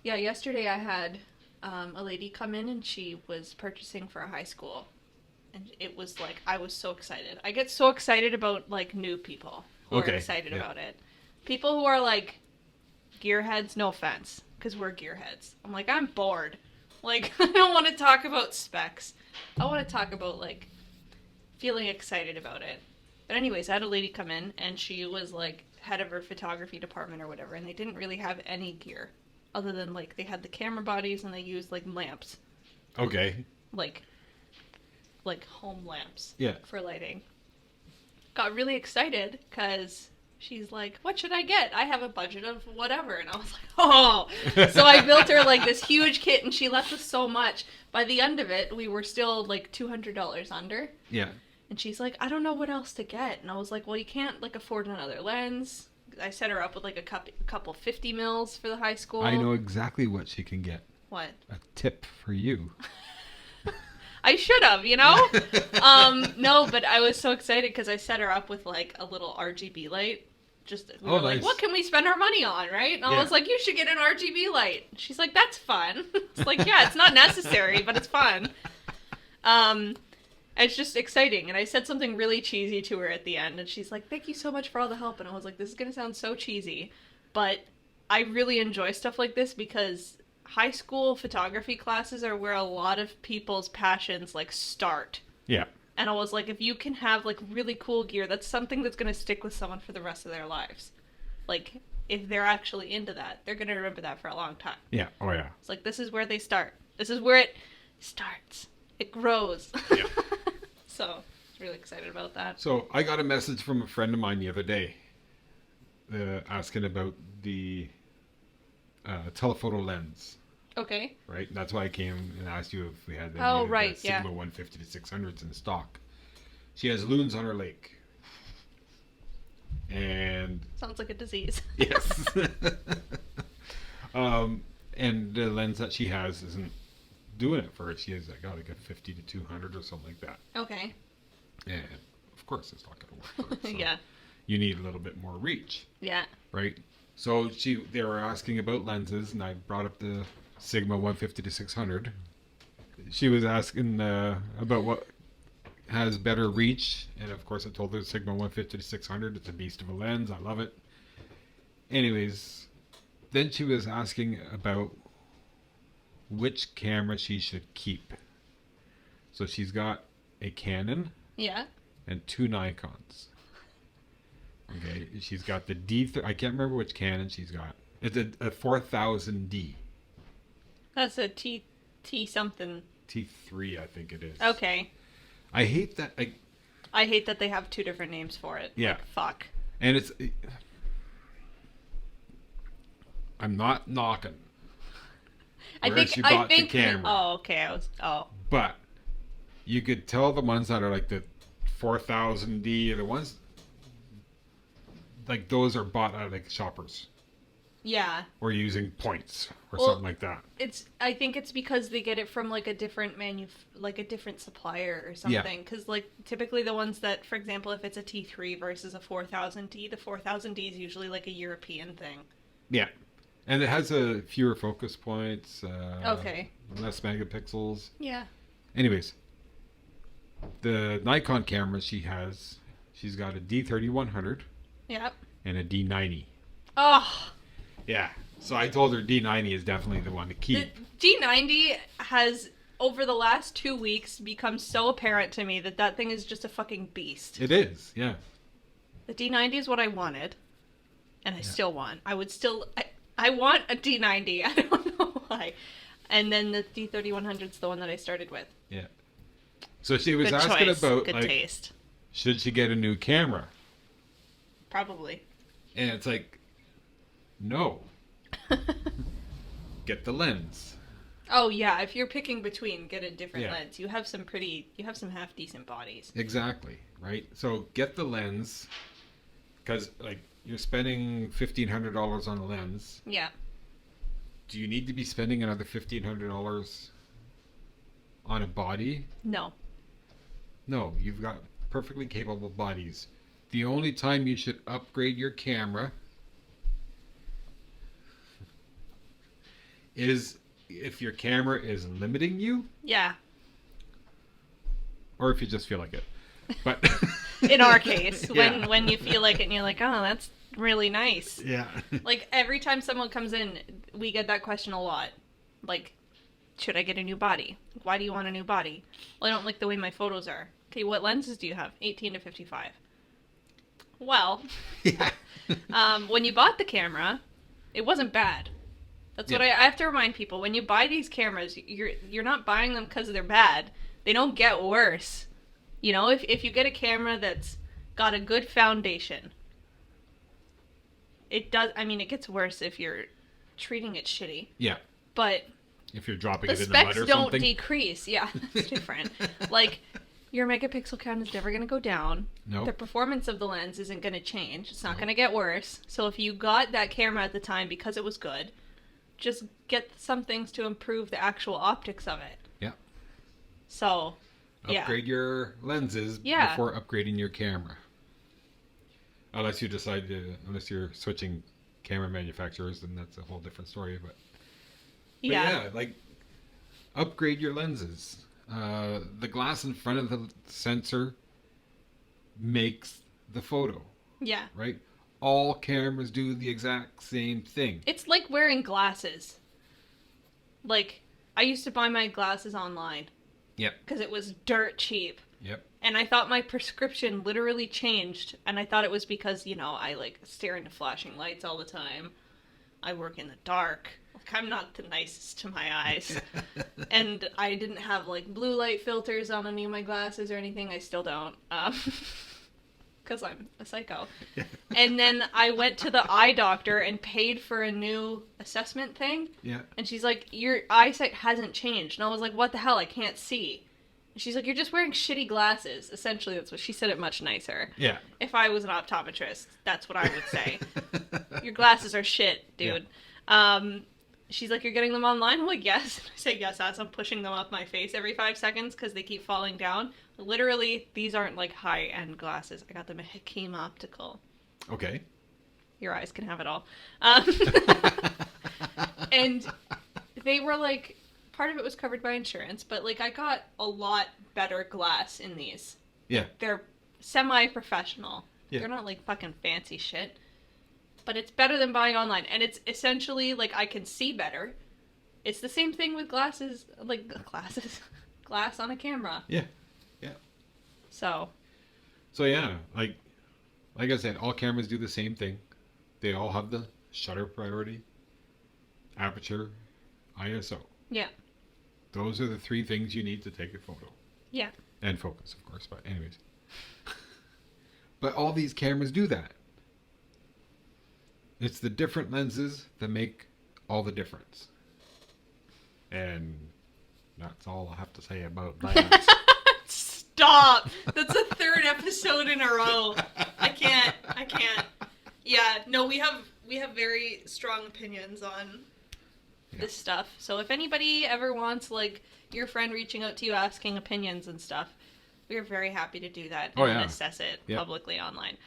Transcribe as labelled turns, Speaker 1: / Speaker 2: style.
Speaker 1: Yeah, yesterday I had a lady come in and she was purchasing for a high school. And it was like, I was so excited. I get so excited about like new people who are
Speaker 2: Okay.
Speaker 1: excited
Speaker 2: Yeah.
Speaker 1: about it. People who are like gearheads, no offense, because we're gearheads. I'm like, I'm bored. Like, I don't want to talk about specs. I want to talk about like feeling excited about it. But anyways, I had a lady come in and she was like head of her photography department or whatever, and they didn't really have any gear other than like they had the camera bodies and they used like lamps,
Speaker 2: Okay.
Speaker 1: like home lamps
Speaker 2: Yeah.
Speaker 1: for lighting. Got really excited because she's like, "What should I get? I have a budget of whatever." And I was like, "Oh!" So I built her like this huge kit, and she left us so much. By the end of it, we were still like $200 under.
Speaker 2: Yeah.
Speaker 1: And she's like, "I don't know what else to get." And I was like, "Well, you can't like afford another lens." I set her up with like a couple 50 mils for the high school.
Speaker 2: I know exactly what she can get.
Speaker 1: What?
Speaker 2: A tip for you.
Speaker 1: I should have, you know? No, but I was so excited because I set her up with like a little RGB light. Just we were like,
Speaker 2: nice.
Speaker 1: what can we spend our money on, right? And I
Speaker 2: Yeah.
Speaker 1: was like, you should get an RGB light. She's like, that's fun. It's like, yeah, it's not necessary, but it's fun. It's just exciting. And I said something really cheesy to her at the end, and she's like, thank you so much for all the help. And I was like, this is gonna sound so cheesy, but I really enjoy stuff like this because high school photography classes are where a lot of people's passions like start.
Speaker 2: Yeah.
Speaker 1: And I was like, if you can have like really cool gear, that's something that's gonna stick with someone for the rest of their lives. Like, if they're actually into that, they're gonna remember that for a long time.
Speaker 2: Yeah. Oh yeah.
Speaker 1: It's like, this is where they start. This is where it starts. It grows.
Speaker 2: Yeah.
Speaker 1: So, I was really excited about that.
Speaker 2: So I got a message from a friend of mine the other day, asking about the telephoto lens.
Speaker 1: Okay.
Speaker 2: Right. And that's why I came and asked you if we had any
Speaker 1: Oh,
Speaker 2: of
Speaker 1: right,
Speaker 2: the
Speaker 1: yeah.
Speaker 2: Sigma 150 to 600s in stock. She has loons on her lake. And
Speaker 1: Sounds like a disease.
Speaker 2: yes. And the lens that she has isn't doing it for her. She has got like a 50 to 200 or something like that.
Speaker 1: Okay.
Speaker 2: And of course, it's not going to work. For her, so
Speaker 1: Yeah.
Speaker 2: you need a little bit more reach,
Speaker 1: Yeah.
Speaker 2: right? So they were asking about lenses, and I brought up the Sigma 150 to 600. She was asking about what has better reach, and of course, I told her Sigma 150 to 600. It's a beast of a lens. I love it. Anyways, then she was asking about which camera she should keep. So she's got a Canon
Speaker 1: Yeah.
Speaker 2: and two Nikons. Okay, she's got the D. I can't remember which Canon she's got. It's a 4000D.
Speaker 1: That's a T something.
Speaker 2: T3, I think it is.
Speaker 1: Okay.
Speaker 2: I hate that.
Speaker 1: I hate that they have two different names for it.
Speaker 2: Yeah.
Speaker 1: Like, fuck.
Speaker 2: And it's. I'm not knocking. Where she bought the camera.
Speaker 1: Oh, okay.
Speaker 2: But you could tell the ones that are like the 4000D, the ones like those are bought out of like shoppers
Speaker 1: Yeah.
Speaker 2: or using points or
Speaker 1: Well,
Speaker 2: something like that.
Speaker 1: I think it's because they get it from like a different like a different supplier or something. Because like typically the ones that, for example, if it's a T3 versus a 4000D, the 4000D is usually like a European thing.
Speaker 2: Yeah. And it has a fewer focus points.
Speaker 1: Okay.
Speaker 2: Less megapixels.
Speaker 1: Yeah.
Speaker 2: Anyways, the Nikon camera she's got a D3100
Speaker 1: Yep.
Speaker 2: and a D90.
Speaker 1: Oh,
Speaker 2: Yeah. So I told her D90 is definitely the one to
Speaker 1: the
Speaker 2: keep.
Speaker 1: D90 has over the last 2 weeks become so apparent to me that that thing is just a fucking beast.
Speaker 2: It is, yeah.
Speaker 1: The D90 is what I wanted, and I still want. I want a D90. I don't know why. And then the D3100 is the one that I started with.
Speaker 2: Yeah. So she was
Speaker 1: Good
Speaker 2: asking
Speaker 1: choice.
Speaker 2: about
Speaker 1: Good
Speaker 2: like,
Speaker 1: taste.
Speaker 2: should she get a new camera?
Speaker 1: Probably.
Speaker 2: And it's like, no. Get the lens.
Speaker 1: Oh yeah, if you're picking between, get a different
Speaker 2: Yeah.
Speaker 1: lens. You have some half decent bodies.
Speaker 2: Exactly, right? So get the lens, because like you're spending $1,500 on a lens.
Speaker 1: Yeah.
Speaker 2: Do you need to be spending another $1,500 on a body?
Speaker 1: No.
Speaker 2: No, you've got perfectly capable bodies. The only time you should upgrade your camera is if your camera is limiting you,
Speaker 1: Yeah.
Speaker 2: or if you just feel like it. But
Speaker 1: In our case,
Speaker 2: Yeah.
Speaker 1: when you feel like it and you're like, oh, that's really nice.
Speaker 2: Yeah.
Speaker 1: Like every time someone comes in, we get that question a lot. Like, should I get a new body? Why do you want a new body? Well, I don't like the way my photos are. Okay, what lenses do you have? 18 to 55. Well,
Speaker 2: Yeah.
Speaker 1: when you bought the camera, it wasn't bad. That's what I have to remind people. When you buy these cameras, you're not buying them because they're bad. They don't get worse. You know, if you get a camera that's got a good foundation, it does. I mean, it gets worse if you're treating it shitty.
Speaker 2: Yeah.
Speaker 1: But
Speaker 2: If you're dropping
Speaker 1: the
Speaker 2: it in the mud
Speaker 1: specs
Speaker 2: or
Speaker 1: don't
Speaker 2: something.
Speaker 1: decrease. Yeah, that's different. Like, your megapixel count is never going to go down.
Speaker 2: Nope.
Speaker 1: The performance of the lens isn't going to change. It's not going to get worse. So if you got that camera at the time because it was good, just get some things to improve the actual optics of it.
Speaker 2: Yeah.
Speaker 1: So, yeah.
Speaker 2: Upgrade your lenses
Speaker 1: Yeah.
Speaker 2: before upgrading your camera. Unless you decide to, unless you're switching camera manufacturers, then that's a whole different story. But
Speaker 1: Yeah.
Speaker 2: like upgrade your lenses. The glass in front of the sensor makes the photo,
Speaker 1: Yeah.
Speaker 2: right? All cameras do the exact same thing.
Speaker 1: It's like wearing glasses. Like, I used to buy my glasses online.
Speaker 2: Yep.
Speaker 1: Because it was dirt cheap.
Speaker 2: Yep.
Speaker 1: And I thought my prescription literally changed. And I thought it was because, you know, I like stare into flashing lights all the time. I work in the dark. Like, I'm not the nicest to my eyes. And I didn't have like blue light filters on any of my glasses or anything. I still don't. Because I'm a psycho. And then I went to the eye doctor and paid for a new assessment thing.
Speaker 2: Yeah.
Speaker 1: And she's like, your eyesight hasn't changed. And I was like, what the hell? I can't see. And she's like, you're just wearing shitty glasses. Essentially, that's what she said it much nicer.
Speaker 2: Yeah.
Speaker 1: If I was an optometrist, that's what I would say. Your glasses are shit, dude. She's like, you're getting them online? I'm like, yes. I say yes as I'm pushing them off my face every 5 seconds because they keep falling down. Literally, these aren't like high-end glasses. I got them at Hakeem Optical.
Speaker 2: Okay.
Speaker 1: Your eyes can have it all. And they were like, part of it was covered by insurance, but like I got a lot better glass in these.
Speaker 2: Yeah.
Speaker 1: They're semi-professional.
Speaker 2: Yeah.
Speaker 1: They're not like fucking fancy shit. But it's better than buying online. And it's essentially like I can see better. It's the same thing with glasses, like glasses, glass on a camera.
Speaker 2: Yeah. Yeah.
Speaker 1: So,
Speaker 2: Yeah, like I said, all cameras do the same thing. They all have the shutter priority, aperture, ISO.
Speaker 1: yeah.
Speaker 2: Those are the 3 things you need to take a photo.
Speaker 1: Yeah.
Speaker 2: And focus, of course, but anyways. But all these cameras do that. It's the different lenses that make all the difference. And that's all I have to say about that.
Speaker 1: Stop! That's the 3rd episode in a row. I can't. Yeah, no, we have very strong opinions on this stuff. So if anybody ever wants like your friend reaching out to you asking opinions and stuff, we are very happy to do that and assess it publicly online.